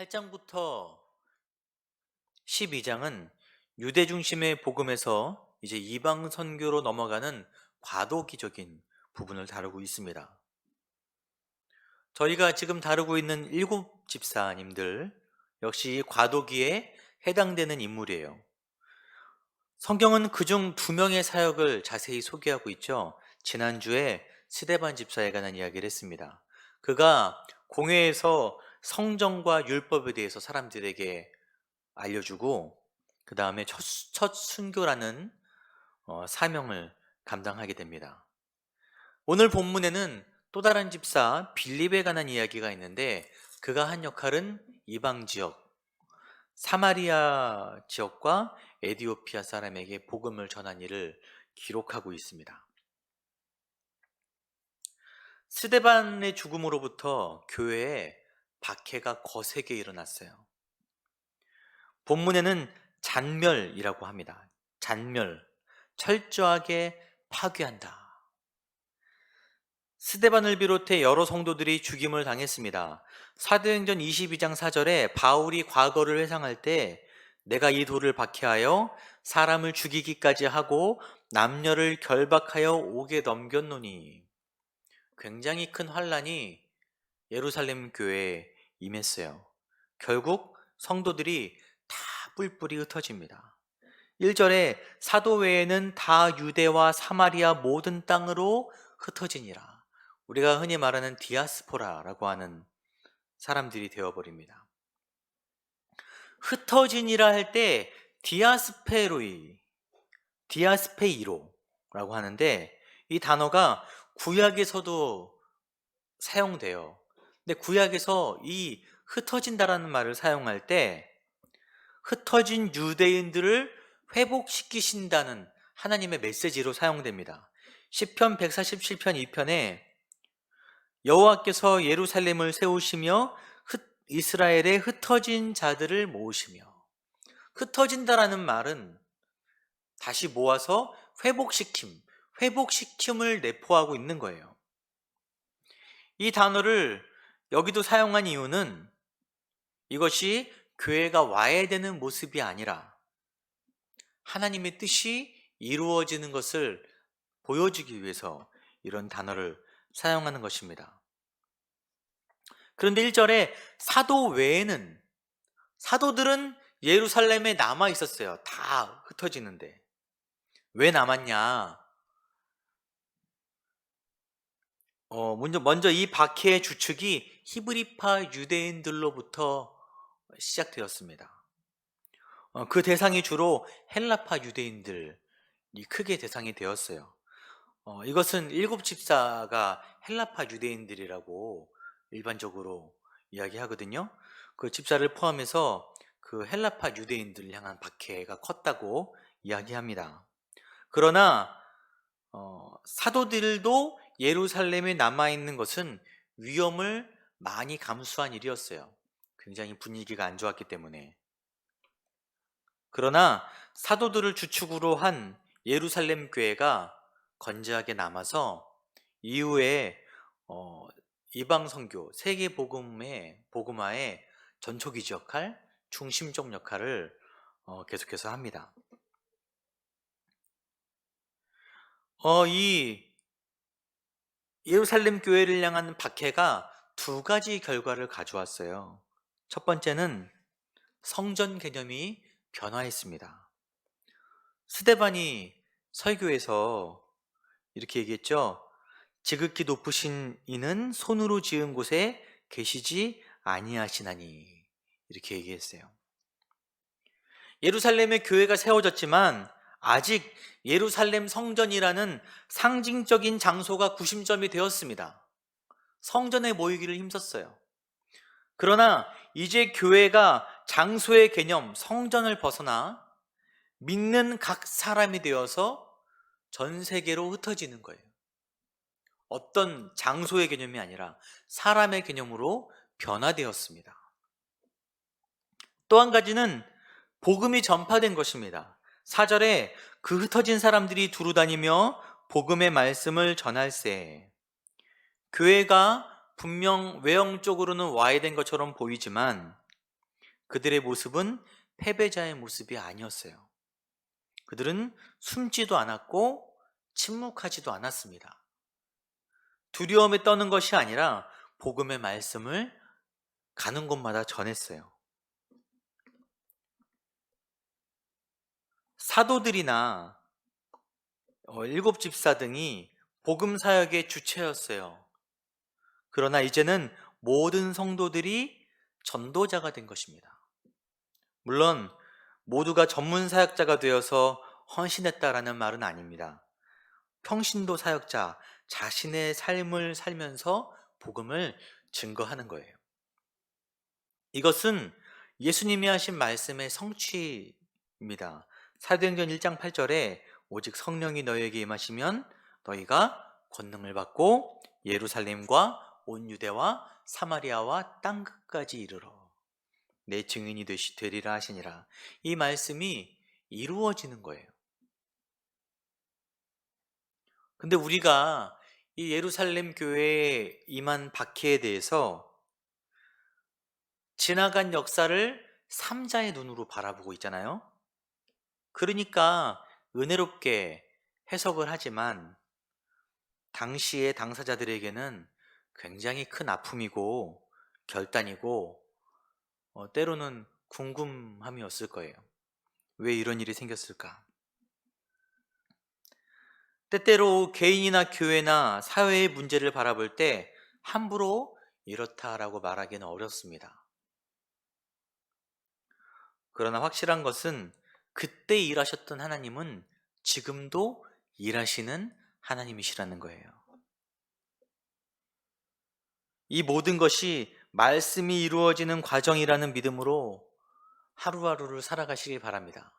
8장부터 12장은 유대 중심의 복음에서 이제 이방 선교로 넘어가는 과도기적인 부분을 다루고 있습니다. 저희가 지금 다루고 있는 일곱 집사님들 역시 과도기에 해당되는 인물이에요. 성경은 그중 두 명의 사역을 자세히 소개하고 있죠. 지난주에 스데반 집사에 관한 이야기를 했습니다. 그가 공회에서 성정과 율법에 대해서 사람들에게 알려주고 그 다음에 첫 순교라는 사명을 감당하게 됩니다. 오늘 본문에는 또 다른 집사 빌립에 관한 이야기가 있는데 그가 한 역할은 이방 지역 사마리아 지역과 에디오피아 사람에게 복음을 전한 일을 기록하고 있습니다. 스데반의 죽음으로부터 교회에 박해가 거세게 일어났어요. 본문에는 잔멸이라고 합니다. 잔멸, 철저하게 파괴한다. 스데반을 비롯해 여러 성도들이 죽임을 당했습니다. 사도행전 22장 4절에 바울이 과거를 회상할 때 내가 이 돌을 박해하여 사람을 죽이기까지 하고 남녀를 결박하여 옥에 넘겼노니, 굉장히 큰 환란이 예루살렘 교회에 임했어요. 결국 성도들이 다 뿔뿔이 흩어집니다. 1절에 사도 외에는 다 유대와 사마리아 모든 땅으로 흩어지니라. 우리가 흔히 말하는 디아스포라라고 하는 사람들이 되어버립니다. 흩어지니라 할 때 디아스페이로라고 하는데 이 단어가 구약에서도 사용돼요. 근데 구약에서 이 흩어진다라는 말을 사용할 때 흩어진 유대인들을 회복시키신다는 하나님의 메시지로 사용됩니다. 시편 147편 2편에 여호와께서 예루살렘을 세우시며 이스라엘의 흩어진 자들을 모으시며, 흩어진다라는 말은 다시 모아서 회복시킴을 내포하고 있는 거예요. 이 단어를 여기도 사용한 이유는 이것이 교회가 와야 되는 모습이 아니라 하나님의 뜻이 이루어지는 것을 보여주기 위해서 이런 단어를 사용하는 것입니다. 그런데 1절에 사도 외에는, 사도들은 예루살렘에 남아 있었어요. 다 흩어지는데 왜 남았냐? 먼저 이 박해의 주축이 히브리파 유대인들로부터 시작되었습니다. 그 대상이 주로 헬라파 유대인들이 크게 대상이 되었어요. 이것은 일곱 집사가 헬라파 유대인들이라고 일반적으로 이야기하거든요. 그 집사를 포함해서 그 헬라파 유대인들을 향한 박해가 컸다고 이야기합니다. 그러나 사도들도 예루살렘에 남아있는 것은 위험을 많이 감수한 일이었어요. 굉장히 분위기가 안 좋았기 때문에. 그러나 사도들을 주축으로 한 예루살렘 교회가 건재하게 남아서 이후에 이방 선교, 세계 복음화의 전초기지 역할, 중심적 역할을 계속해서 합니다. 이 예루살렘 교회를 향한 박해가 두 가지 결과를 가져왔어요. 첫 번째는 성전 개념이 변화했습니다. 스데반이 설교에서 이렇게 얘기했죠. 지극히 높으신 이는 손으로 지은 곳에 계시지 아니하시나니, 이렇게 얘기했어요. 예루살렘에 교회가 세워졌지만 아직 예루살렘 성전이라는 상징적인 장소가 구심점이 되었습니다. 성전에 모이기를 힘썼어요. 그러나 이제 교회가 장소의 개념, 성전을 벗어나 믿는 각 사람이 되어서 전 세계로 흩어지는 거예요. 어떤 장소의 개념이 아니라 사람의 개념으로 변화되었습니다. 또 한 가지는 복음이 전파된 것입니다. 4절에 그 흩어진 사람들이 두루 다니며 복음의 말씀을 전할세. 교회가 분명 외형적으로는 와야 된 것처럼 보이지만 그들의 모습은 패배자의 모습이 아니었어요. 그들은 숨지도 않았고 침묵하지도 않았습니다. 두려움에 떠는 것이 아니라 복음의 말씀을 가는 곳마다 전했어요. 사도들이나 일곱 집사 등이 복음 사역의 주체였어요. 그러나 이제는 모든 성도들이 전도자가 된 것입니다. 물론 모두가 전문 사역자가 되어서 헌신했다라는 말은 아닙니다. 평신도 사역자, 자신의 삶을 살면서 복음을 증거하는 거예요. 이것은 예수님이 하신 말씀의 성취입니다. 사도행전 1장 8절에 오직 성령이 너희에게 임하시면 너희가 권능을 받고 예루살렘과 온 유대와 사마리아와 땅끝까지 이르러 내 증인이 되리라 하시니라. 이 말씀이 이루어지는 거예요. 근데 우리가 이 예루살렘 교회에 임한 박해에 대해서 지나간 역사를 삼자의 눈으로 바라보고 있잖아요. 그러니까 은혜롭게 해석을 하지만 당시의 당사자들에게는 굉장히 큰 아픔이고 결단이고 때로는 궁금함이었을 거예요. 왜 이런 일이 생겼을까? 때때로 개인이나 교회나 사회의 문제를 바라볼 때 함부로 이렇다라고 말하기는 어렵습니다. 그러나 확실한 것은 그때 일하셨던 하나님은 지금도 일하시는 하나님이시라는 거예요. 이 모든 것이 말씀이 이루어지는 과정이라는 믿음으로 하루하루를 살아가시길 바랍니다.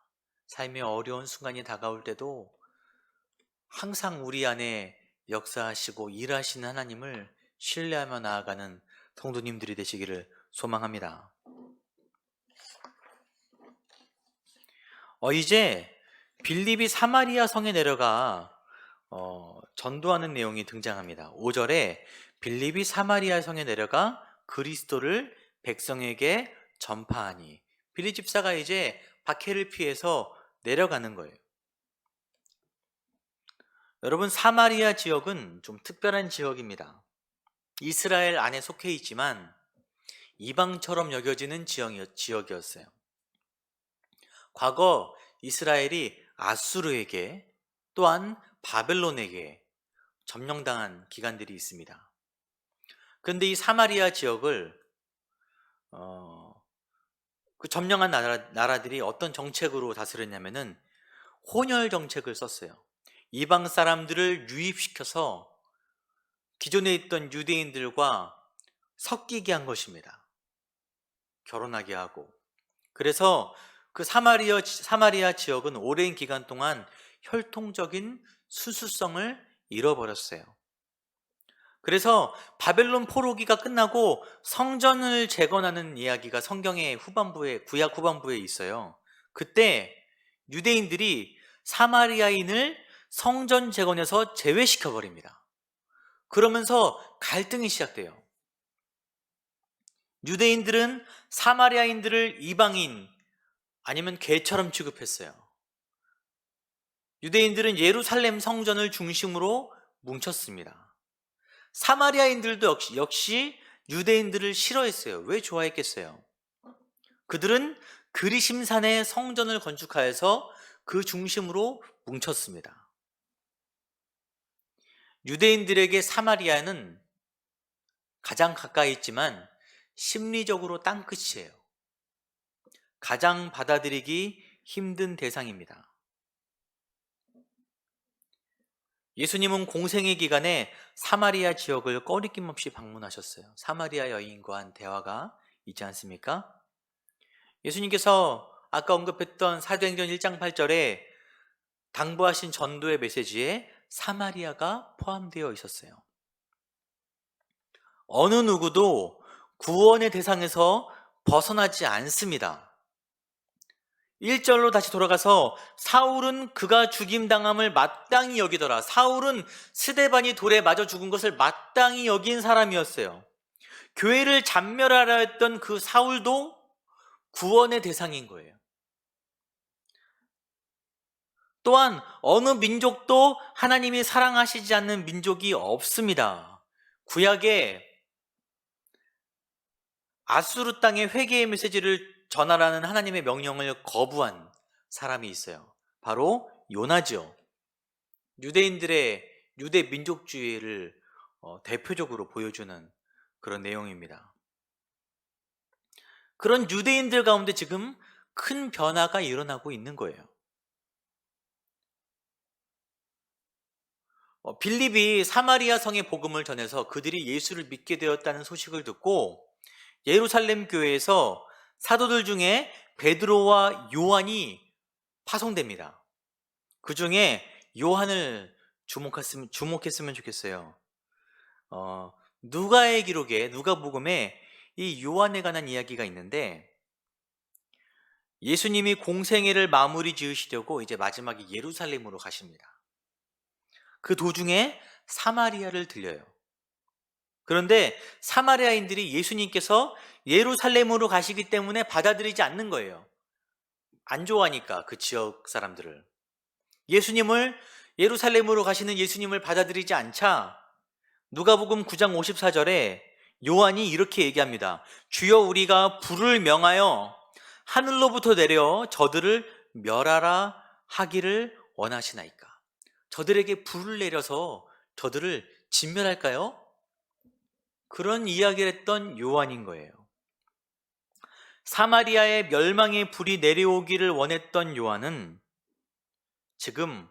삶의 어려운 순간이 다가올 때도 항상 우리 안에 역사하시고 일하시는 하나님을 신뢰하며 나아가는 성도님들이 되시기를 소망합니다. 이제 빌립이 사마리아 성에 내려가 전도하는 내용이 등장합니다. 5절에 빌립이 사마리아 성에 내려가 그리스도를 백성에게 전파하니, 빌립 집사가 이제 박해를 피해서 내려가는 거예요. 여러분, 사마리아 지역은 좀 특별한 지역입니다. 이스라엘 안에 속해 있지만 이방처럼 여겨지는 지역이었어요. 과거 이스라엘이 아수르에게 또한 바벨론에게 점령당한 기간들이 있습니다. 그런데 이 사마리아 지역을 그 점령한 나라들이 어떤 정책으로 다스렸냐면은 혼혈 정책을 썼어요. 이방 사람들을 유입시켜서 기존에 있던 유대인들과 섞이게 한 것입니다. 결혼하게 하고. 그래서 그 사마리아 지역은 오랜 기간 동안 혈통적인 수수성을 잃어버렸어요. 그래서 바벨론 포로기가 끝나고 성전을 재건하는 이야기가 성경의 구약 후반부에 있어요. 그때 유대인들이 사마리아인을 성전 재건에서 제외시켜 버립니다. 그러면서 갈등이 시작돼요. 유대인들은 사마리아인들을 이방인 아니면 개처럼 취급했어요. 유대인들은 예루살렘 성전을 중심으로 뭉쳤습니다. 사마리아인들도 역시 유대인들을 싫어했어요. 왜 좋아했겠어요? 그들은 그리심산에 성전을 건축하여서 그 중심으로 뭉쳤습니다. 유대인들에게 사마리아는 가장 가까이 있지만 심리적으로 땅끝이에요. 가장 받아들이기 힘든 대상입니다. 예수님은 공생의 기간에 사마리아 지역을 꺼리낌 없이 방문하셨어요. 사마리아 여인과 한 대화가 있지 않습니까? 예수님께서 아까 언급했던 사도행전 1장 8절에 당부하신 전도의 메시지에 사마리아가 포함되어 있었어요. 어느 누구도 구원의 대상에서 벗어나지 않습니다. 1절로 다시 돌아가서 사울은 그가 죽임당함을 마땅히 여기더라. 사울은 스데반이 돌에 맞아 죽은 것을 마땅히 여긴 사람이었어요. 교회를 잔멸하라 했던 그 사울도 구원의 대상인 거예요. 또한 어느 민족도 하나님이 사랑하시지 않는 민족이 없습니다. 구약에 아수르 땅에 회개의 메시지를 전하라는 하나님의 명령을 거부한 사람이 있어요. 바로 요나지요. 유대인들의 유대 민족주의를 대표적으로 보여주는 그런 내용입니다. 그런 유대인들 가운데 지금 큰 변화가 일어나고 있는 거예요. 빌립이 사마리아 성의 복음을 전해서 그들이 예수를 믿게 되었다는 소식을 듣고 예루살렘 교회에서 사도들 중에 베드로와 요한이 파송됩니다. 그 중에 요한을 주목했으면 좋겠어요. 누가의 기록에, 누가복음에 이 요한에 관한 이야기가 있는데, 예수님이 공생애를 마무리 지으시려고 이제 마지막에 예루살렘으로 가십니다. 그 도중에 사마리아를 들려요. 그런데 사마리아인들이 예수님께서 예루살렘으로 가시기 때문에 받아들이지 않는 거예요. 안 좋아하니까, 그 지역 사람들을. 예루살렘으로 가시는 예수님을 받아들이지 않자 누가복음 9장 54절에 요한이 이렇게 얘기합니다. 주여, 우리가 불을 명하여 하늘로부터 내려 저들을 멸하라 하기를 원하시나이까. 저들에게 불을 내려서 저들을 진멸할까요? 그런 이야기를 했던 요한인 거예요. 사마리아의 멸망의 불이 내려오기를 원했던 요한은 지금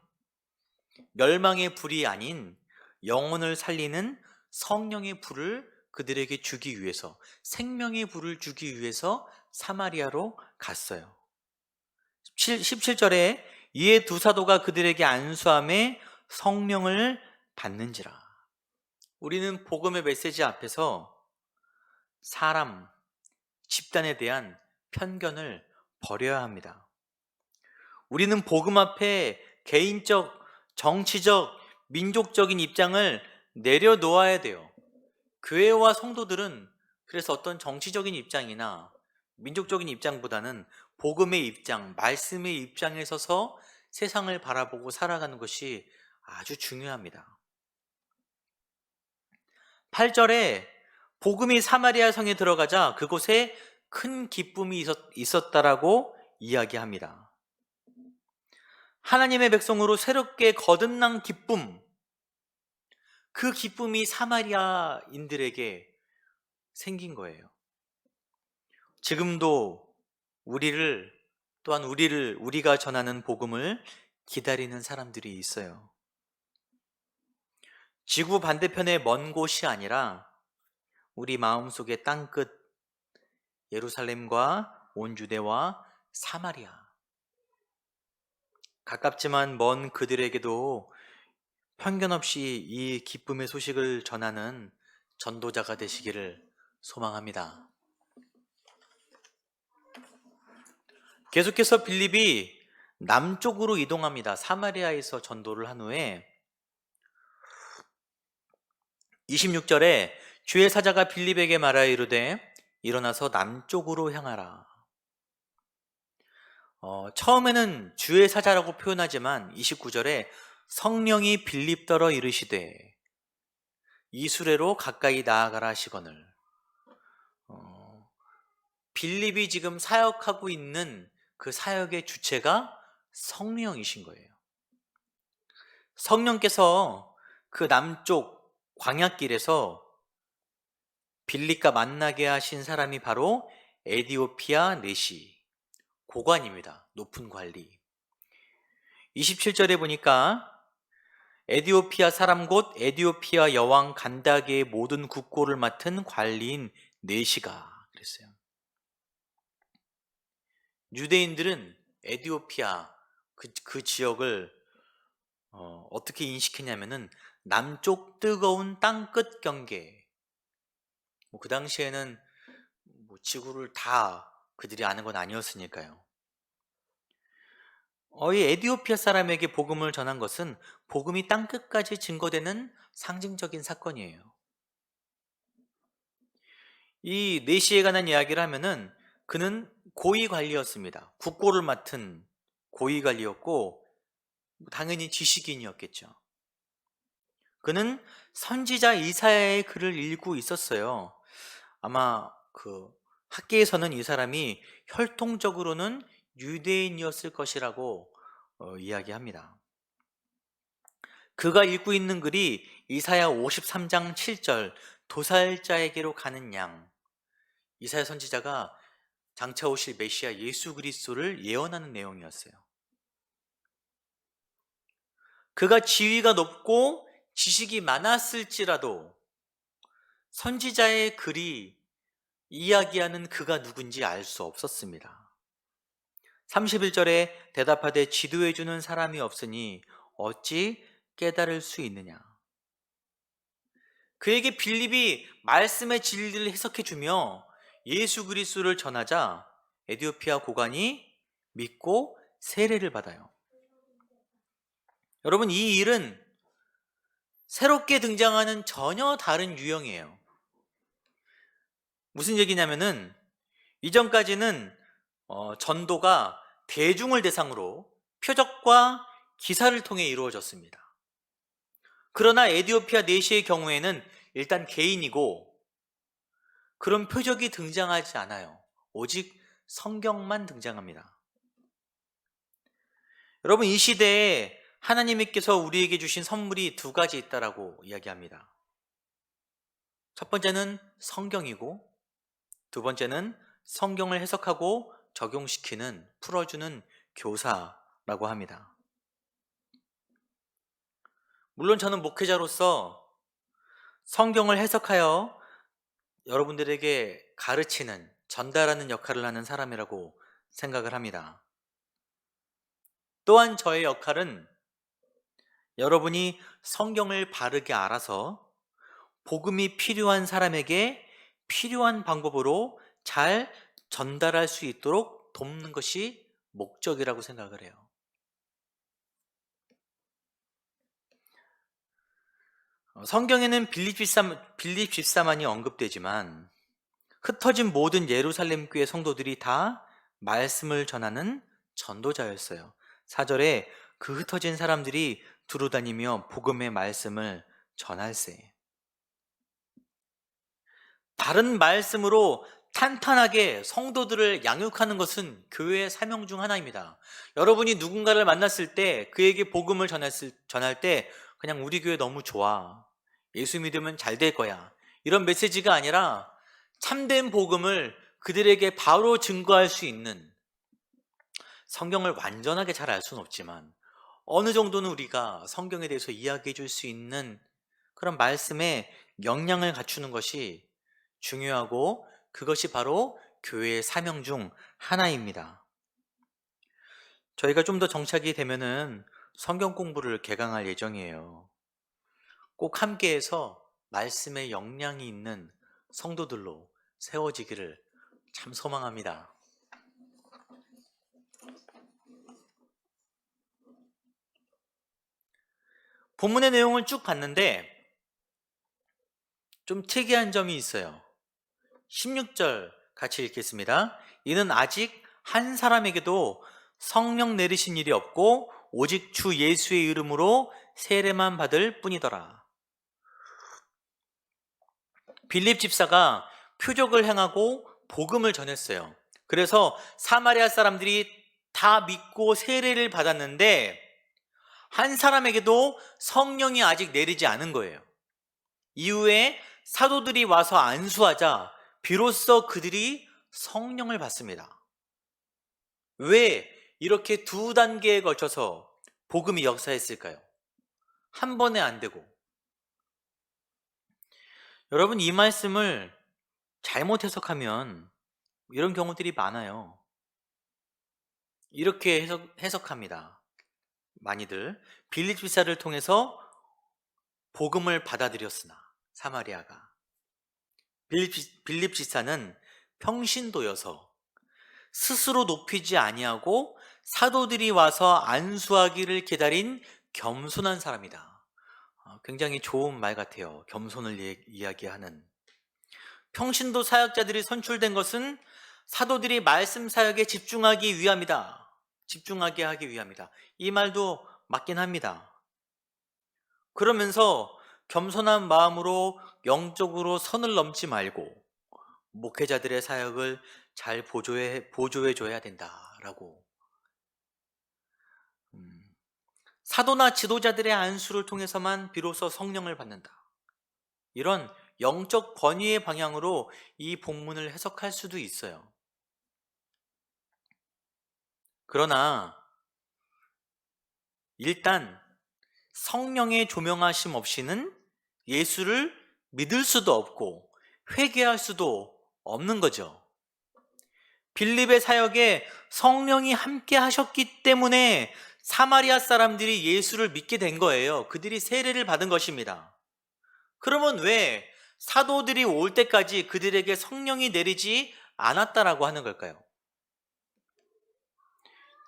멸망의 불이 아닌 영혼을 살리는 성령의 불을 그들에게 주기 위해서, 생명의 불을 주기 위해서 사마리아로 갔어요. 17절에 이에 두 사도가 그들에게 안수함에 성령을 받는지라. 우리는 복음의 메시지 앞에서 사람, 집단에 대한 편견을 버려야 합니다. 우리는 복음 앞에 개인적, 정치적, 민족적인 입장을 내려놓아야 돼요. 교회와 성도들은 그래서 어떤 정치적인 입장이나 민족적인 입장보다는 복음의 입장, 말씀의 입장에 서서 세상을 바라보고 살아가는 것이 아주 중요합니다. 8절에 복음이 사마리아 성에 들어가자 그곳에 큰 기쁨이 있었다라고 이야기합니다. 하나님의 백성으로 새롭게 거듭난 기쁨, 그 기쁨이 사마리아인들에게 생긴 거예요. 지금도 우리가 전하는 복음을 기다리는 사람들이 있어요. 지구 반대편의 먼 곳이 아니라 우리 마음속의 땅끝 예루살렘과 온 유대와 사마리아, 가깝지만 먼 그들에게도 편견 없이 이 기쁨의 소식을 전하는 전도자가 되시기를 소망합니다. 계속해서 빌립이 남쪽으로 이동합니다. 사마리아에서 전도를 한 후에 26절에 주의 사자가 빌립에게 말하여 이르되 일어나서 남쪽으로 향하라. 처음에는 주의 사자라고 표현하지만 29절에 성령이 빌립더러 이르시되 이수레로 가까이 나아가라 하시거늘. 빌립이 지금 사역하고 있는 그 사역의 주체가 성령이신 거예요. 성령께서 그 남쪽 광야길에서 빌립과 만나게 하신 사람이 바로 에디오피아 내시 고관입니다. 높은 관리. 27절에 보니까 에디오피아 사람 곧 에디오피아 여왕 간다게의 모든 국고를 맡은 관리인 내시가 그랬어요. 유대인들은 에디오피아 그 지역을 어떻게 인식했냐면은 남쪽 뜨거운 땅끝 경계. 그 당시에는 지구를 다 그들이 아는 건 아니었으니까요. 이 에디오피아 사람에게 복음을 전한 것은 복음이 땅끝까지 증거되는 상징적인 사건이에요. 이 내시에 관한 이야기를 하면은 그는 고위관리였습니다. 국고를 맡은 고위관리였고 당연히 지식인이었겠죠. 그는 선지자 이사야의 글을 읽고 있었어요. 아마 학계에서는 이 사람이 혈통적으로는 유대인이었을 것이라고 이야기합니다. 그가 읽고 있는 글이 이사야 53장 7절 도살자에게로 가는 양, 이사야 선지자가 장차 오실 메시아 예수 그리스도를 예언하는 내용이었어요. 그가 지위가 높고 지식이 많았을지라도 선지자의 글이 이야기하는 그가 누군지 알 수 없었습니다. 31절에 대답하되 지도해주는 사람이 없으니 어찌 깨달을 수 있느냐. 그에게 빌립이 말씀의 진리를 해석해주며 예수 그리스도를 전하자 에디오피아 고관이 믿고 세례를 받아요. 여러분, 이 일은 새롭게 등장하는 전혀 다른 유형이에요. 무슨 얘기냐면은 이전까지는 전도가 대중을 대상으로 표적과 기사를 통해 이루어졌습니다. 그러나 에디오피아 내시의 경우에는 일단 개인이고 그런 표적이 등장하지 않아요. 오직 성경만 등장합니다. 여러분, 이 시대에 하나님께서 우리에게 주신 선물이 두 가지 있다라고 이야기합니다. 첫 번째는 성경이고 두 번째는 성경을 해석하고 적용시키는, 풀어주는 교사라고 합니다. 물론 저는 목회자로서 성경을 해석하여 여러분들에게 가르치는, 전달하는 역할을 하는 사람이라고 생각을 합니다. 또한 저의 역할은 여러분이 성경을 바르게 알아서 복음이 필요한 사람에게 필요한 방법으로 잘 전달할 수 있도록 돕는 것이 목적이라고 생각을 해요. 성경에는 빌립 집사만이 언급되지만 흩어진 모든 예루살렘 교회 성도들이 다 말씀을 전하는 전도자였어요. 4절에 그 흩어진 사람들이 두루다니며 복음의 말씀을 전할세. 바른 말씀으로 탄탄하게 성도들을 양육하는 것은 교회의 사명 중 하나입니다. 여러분이 누군가를 만났을 때 그에게 복음을 전할 때 그냥 우리 교회 너무 좋아, 예수 믿으면 잘 될 거야, 이런 메시지가 아니라 참된 복음을 그들에게 바로 증거할 수 있는, 성경을 완전하게 잘 알 수는 없지만 어느 정도는 우리가 성경에 대해서 이야기해 줄 수 있는 그런 말씀의 역량을 갖추는 것이 중요하고 그것이 바로 교회의 사명 중 하나입니다. 저희가 좀 더 정착이 되면은 성경 공부를 개강할 예정이에요. 꼭 함께해서 말씀의 역량이 있는 성도들로 세워지기를 참 소망합니다. 본문의 내용을 쭉 봤는데 좀 특이한 점이 있어요. 16절 같이 읽겠습니다. 이는 아직 한 사람에게도 성령 내리신 일이 없고 오직 주 예수의 이름으로 세례만 받을 뿐이더라. 빌립 집사가 표적을 행하고 복음을 전했어요. 그래서 사마리아 사람들이 다 믿고 세례를 받았는데 한 사람에게도 성령이 아직 내리지 않은 거예요. 이후에 사도들이 와서 안수하자 비로소 그들이 성령을 받습니다. 왜 이렇게 두 단계에 걸쳐서 복음이 역사했을까요? 한 번에 안 되고. 여러분, 이 말씀을 잘못 해석하면 이런 경우들이 많아요. 이렇게 해석합니다. 많이들 빌립 집사를 통해서 복음을 받아들였으나 사마리아가, 빌립 집사는 평신도여서 스스로 높이지 아니하고 사도들이 와서 안수하기를 기다린 겸손한 사람이다. 굉장히 좋은 말 같아요. 겸손을 이야기하는. 평신도 사역자들이 선출된 것은 사도들이 말씀 사역에 집중하기 위함이다. 집중하게 하기 위함이다. 이 말도 맞긴 합니다. 그러면서 겸손한 마음으로 영적으로 선을 넘지 말고 목회자들의 사역을 잘 보조해 줘야 된다라고. 사도나 지도자들의 안수를 통해서만 비로소 성령을 받는다. 이런 영적 권위의 방향으로 이 본문을 해석할 수도 있어요. 그러나 일단 성령의 조명하심 없이는 예수를 믿을 수도 없고 회개할 수도 없는 거죠. 빌립의 사역에 성령이 함께 하셨기 때문에 사마리아 사람들이 예수를 믿게 된 거예요. 그들이 세례를 받은 것입니다. 그러면 왜 사도들이 올 때까지 그들에게 성령이 내리지 않았다라고 하는 걸까요?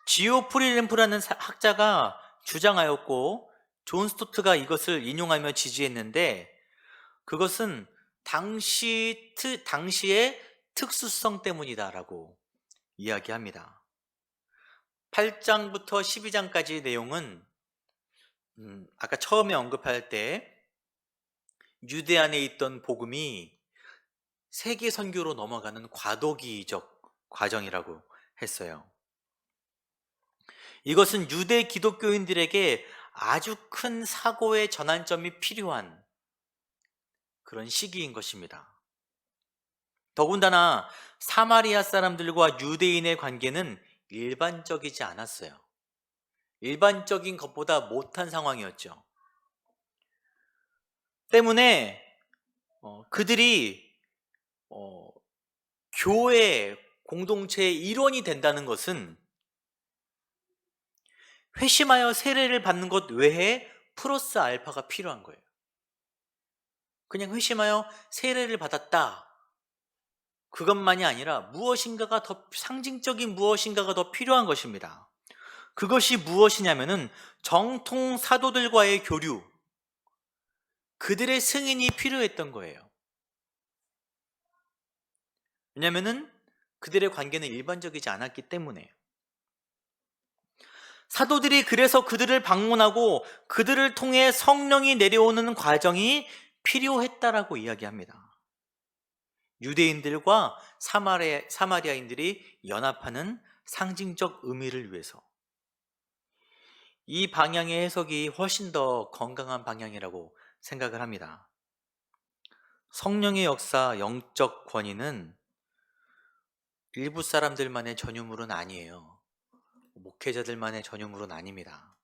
지오 프리램프라는 학자가 주장하였고 존 스토트가 이것을 인용하며 지지했는데, 그것은 당시의 특수성 때문이다라고 이야기합니다. 8장부터 12장까지 내용은 아까 처음에 언급할 때 유대 안에 있던 복음이 세계 선교로 넘어가는 과도기적 과정이라고 했어요. 이것은 유대 기독교인들에게 아주 큰 사고의 전환점이 필요한 그런 시기인 것입니다. 더군다나 사마리아 사람들과 유대인의 관계는 일반적이지 않았어요. 일반적인 것보다 못한 상황이었죠. 때문에 그들이 교회 공동체의 일원이 된다는 것은 회심하여 세례를 받는 것 외에 플러스 알파가 필요한 거예요. 그냥 회심하여 세례를 받았다, 그것만이 아니라 무엇인가가 더 상징적인 무엇인가가 더 필요한 것입니다. 그것이 무엇이냐면은 정통 사도들과의 교류, 그들의 승인이 필요했던 거예요. 왜냐면은 그들의 관계는 일반적이지 않았기 때문에. 사도들이 그래서 그들을 방문하고 그들을 통해 성령이 내려오는 과정이 필요했다라고 이야기합니다. 유대인들과 사마리아인들이 연합하는 상징적 의미를 위해서. 이 방향의 해석이 훨씬 더 건강한 방향이라고 생각을 합니다. 성령의 역사, 영적 권위는 일부 사람들만의 전유물은 아니에요. 목회자들만의 전유물은 아닙니다.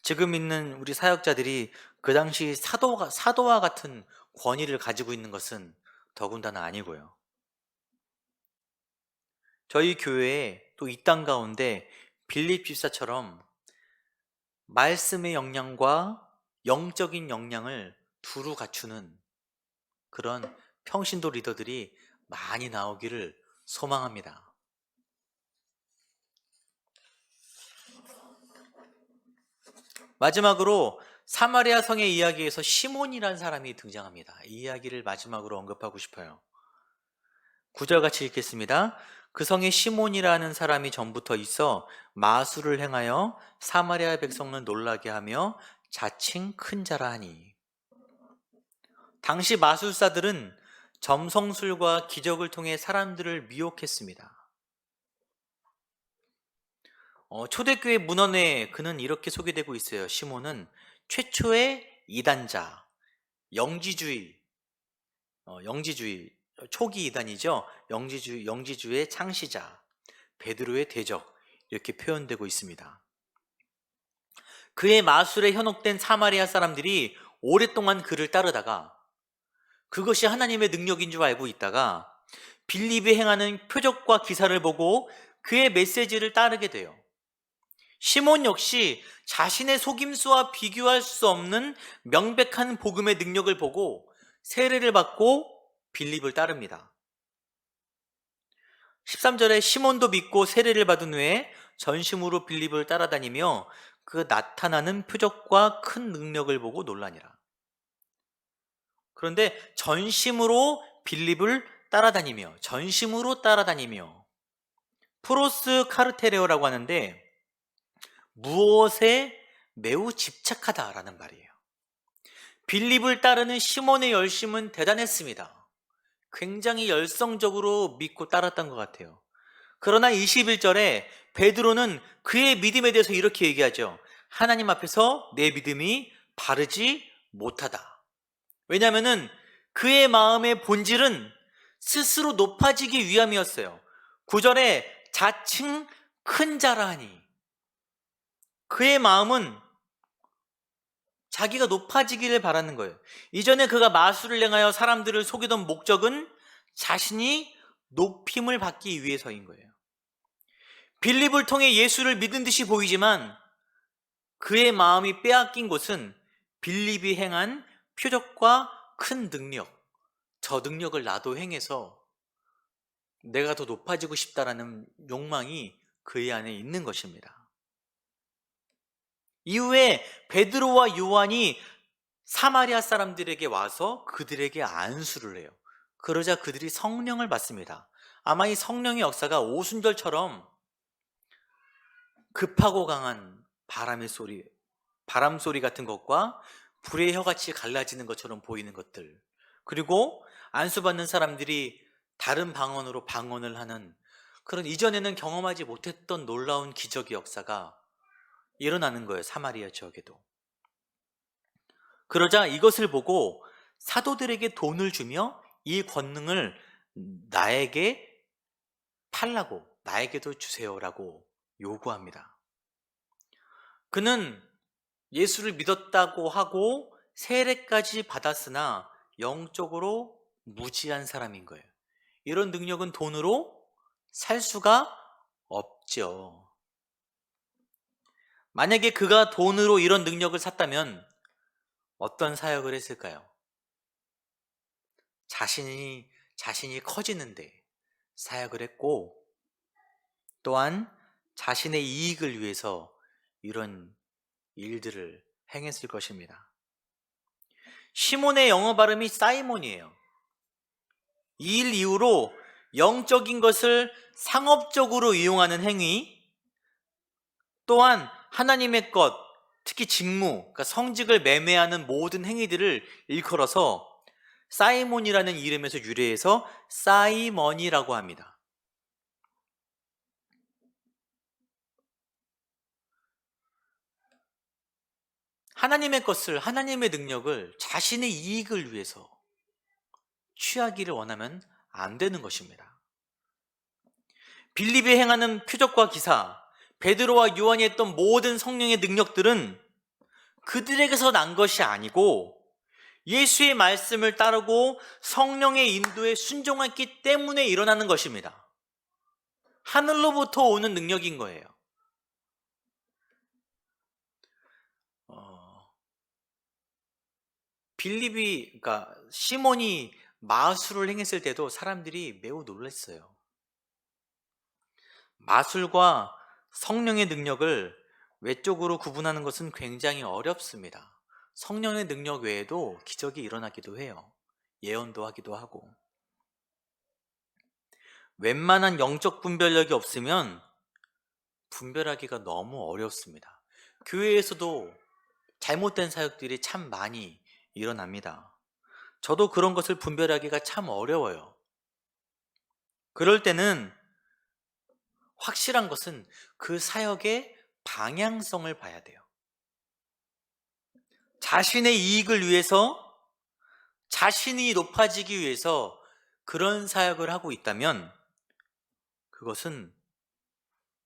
지금 있는 우리 사역자들이 그 당시 사도와 같은 권위를 가지고 있는 것은 더군다나 아니고요. 저희 교회에 또 이 땅 가운데 빌립 집사처럼 말씀의 역량과 영적인 역량을 두루 갖추는 그런 평신도 리더들이 많이 나오기를 소망합니다. 마지막으로 사마리아 성의 이야기에서 시몬이라는 사람이 등장합니다. 이 이야기를 마지막으로 언급하고 싶어요. 9절 같이 읽겠습니다. 그 성에 시몬이라는 사람이 전부터 있어 마술을 행하여 사마리아 백성을 놀라게 하며 자칭 큰 자라 하니. 당시 마술사들은 점성술과 기적을 통해 사람들을 미혹했습니다. 초대교회 문헌에 그는 이렇게 소개되고 있어요. 시몬은 최초의 이단자, 영지주의, 초기 이단이죠. 영지주의 창시자, 베드로의 대적, 이렇게 표현되고 있습니다. 그의 마술에 현혹된 사마리아 사람들이 오랫동안 그를 따르다가 그것이 하나님의 능력인 줄 알고 있다가 빌립이 행하는 표적과 기사를 보고 그의 메시지를 따르게 돼요. 시몬 역시 자신의 속임수와 비교할 수 없는 명백한 복음의 능력을 보고 세례를 받고 빌립을 따릅니다. 13절에 시몬도 믿고 세례를 받은 후에 전심으로 빌립을 따라다니며 그 나타나는 표적과 큰 능력을 보고 놀라니라. 그런데 전심으로 빌립을 따라다니며 전심으로 따라다니며 프로스 카르테레오라고 하는데 무엇에 매우 집착하다라는 말이에요. 빌립을 따르는 시몬의 열심은 대단했습니다. 굉장히 열성적으로 믿고 따랐던 것 같아요. 그러나 21절에 베드로는 그의 믿음에 대해서 이렇게 얘기하죠. 하나님 앞에서 내 믿음이 바르지 못하다. 왜냐하면 그의 마음의 본질은 스스로 높아지기 위함이었어요. 9절에 자칭 큰 자라 하니, 그의 마음은 자기가 높아지기를 바라는 거예요. 이전에 그가 마술을 행하여 사람들을 속이던 목적은 자신이 높임을 받기 위해서인 거예요. 빌립을 통해 예수를 믿은 듯이 보이지만 그의 마음이 빼앗긴 것은 빌립이 행한 표적과 큰 능력, 저 능력을 나도 행해서 내가 더 높아지고 싶다라는 욕망이 그의 안에 있는 것입니다. 이후에 베드로와 요한이 사마리아 사람들에게 와서 그들에게 안수를 해요. 그러자 그들이 성령을 받습니다. 아마 이 성령의 역사가 오순절처럼 급하고 강한 바람 소리 같은 것과 불의 혀같이 갈라지는 것처럼 보이는 것들, 그리고 안수받는 사람들이 다른 방언으로 방언을 하는 그런 이전에는 경험하지 못했던 놀라운 기적의 역사가 일어나는 거예요. 사마리아 지역에도. 그러자 이것을 보고 사도들에게 돈을 주며 이 권능을 나에게 팔라고, 나에게도 주세요라고 요구합니다. 그는 예수를 믿었다고 하고 세례까지 받았으나 영적으로 무지한 사람인 거예요. 이런 능력은 돈으로 살 수가 없죠. 만약에 그가 돈으로 이런 능력을 샀다면 어떤 사역을 했을까요? 자신이 커지는데 사역을 했고, 또한 자신의 이익을 위해서 이런 일들을 행했을 것입니다. 시몬의 영어 발음이 사이몬이에요. 이 일 이후로 영적인 것을 상업적으로 이용하는 행위, 또한 하나님의 것, 특히 직무, 그러니까 성직을 매매하는 모든 행위들을 일컬어서 사이몬이라는 이름에서 유래해서 사이먼이라고 합니다. 하나님의 것을, 하나님의 능력을 자신의 이익을 위해서 취하기를 원하면 안 되는 것입니다. 빌립이 행하는 표적과 기사, 베드로와 요한이 했던 모든 성령의 능력들은 그들에게서 난 것이 아니고 예수의 말씀을 따르고 성령의 인도에 순종했기 때문에 일어나는 것입니다. 하늘로부터 오는 능력인 거예요. 그러니까 시몬이 마술을 행했을 때도 사람들이 매우 놀랐어요. 마술과 성령의 능력을 외적으로 구분하는 것은 굉장히 어렵습니다. 성령의 능력 외에도 기적이 일어나기도 해요. 예언도 하기도 하고. 웬만한 영적 분별력이 없으면 분별하기가 너무 어렵습니다. 교회에서도 잘못된 사역들이 참 많이 일어납니다. 저도 그런 것을 분별하기가 참 어려워요. 그럴 때는 확실한 것은 그 사역의 방향성을 봐야 돼요. 자신의 이익을 위해서, 자신이 높아지기 위해서 그런 사역을 하고 있다면 그것은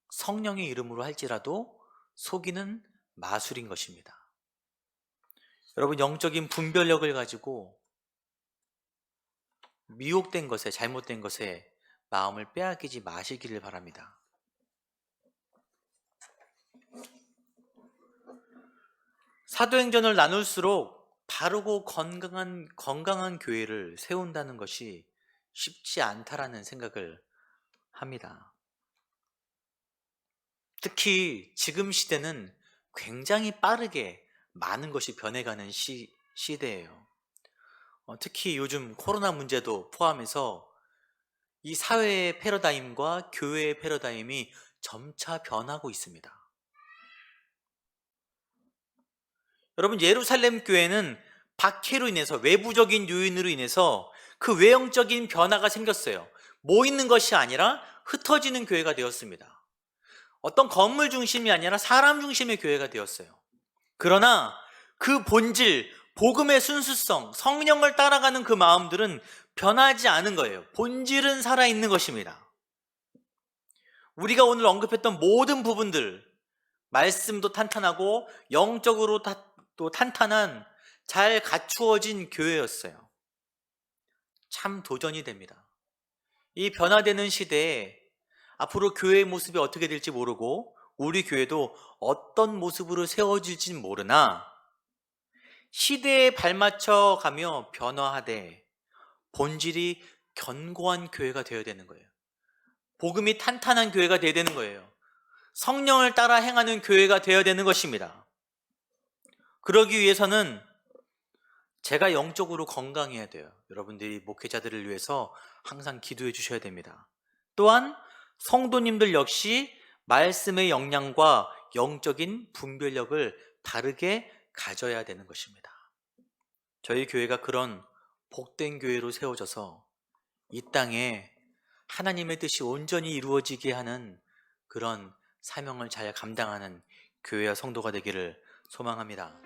성령의 이름으로 할지라도 속이는 마술인 것입니다. 여러분, 영적인 분별력을 가지고 미혹된 것에, 잘못된 것에 마음을 빼앗기지 마시기를 바랍니다. 사도행전을 나눌수록 바르고 건강한 교회를 세운다는 것이 쉽지 않다라는 생각을 합니다. 특히 지금 시대는 굉장히 빠르게 많은 것이 변해가는 시대예요. 특히 요즘 코로나 문제도 포함해서 이 사회의 패러다임과 교회의 패러다임이 점차 변하고 있습니다. 여러분, 예루살렘 교회는 박해로 인해서, 외부적인 요인으로 인해서 그 외형적인 변화가 생겼어요. 모이는 것이 아니라 흩어지는 교회가 되었습니다. 어떤 건물 중심이 아니라 사람 중심의 교회가 되었어요. 그러나 그 본질, 복음의 순수성, 성령을 따라가는 그 마음들은 변하지 않은 거예요. 본질은 살아있는 것입니다. 우리가 오늘 언급했던 모든 부분들, 말씀도 탄탄하고 영적으로 또 탄탄한, 잘 갖추어진 교회였어요. 참 도전이 됩니다. 이 변화되는 시대에 앞으로 교회의 모습이 어떻게 될지 모르고 우리 교회도 어떤 모습으로 세워질지는 모르나 시대에 발맞춰 가며 변화하되 본질이 견고한 교회가 되어야 되는 거예요. 복음이 탄탄한 교회가 되어야 되는 거예요. 성령을 따라 행하는 교회가 되어야 되는 것입니다. 그러기 위해서는 제가 영적으로 건강해야 돼요. 여러분들이 목회자들을 위해서 항상 기도해 주셔야 됩니다. 또한 성도님들 역시 말씀의 역량과 영적인 분별력을 다르게 가져야 되는 것입니다. 저희 교회가 그런 복된 교회로 세워져서 이 땅에 하나님의 뜻이 온전히 이루어지게 하는 그런 사명을 잘 감당하는 교회와 성도가 되기를 소망합니다.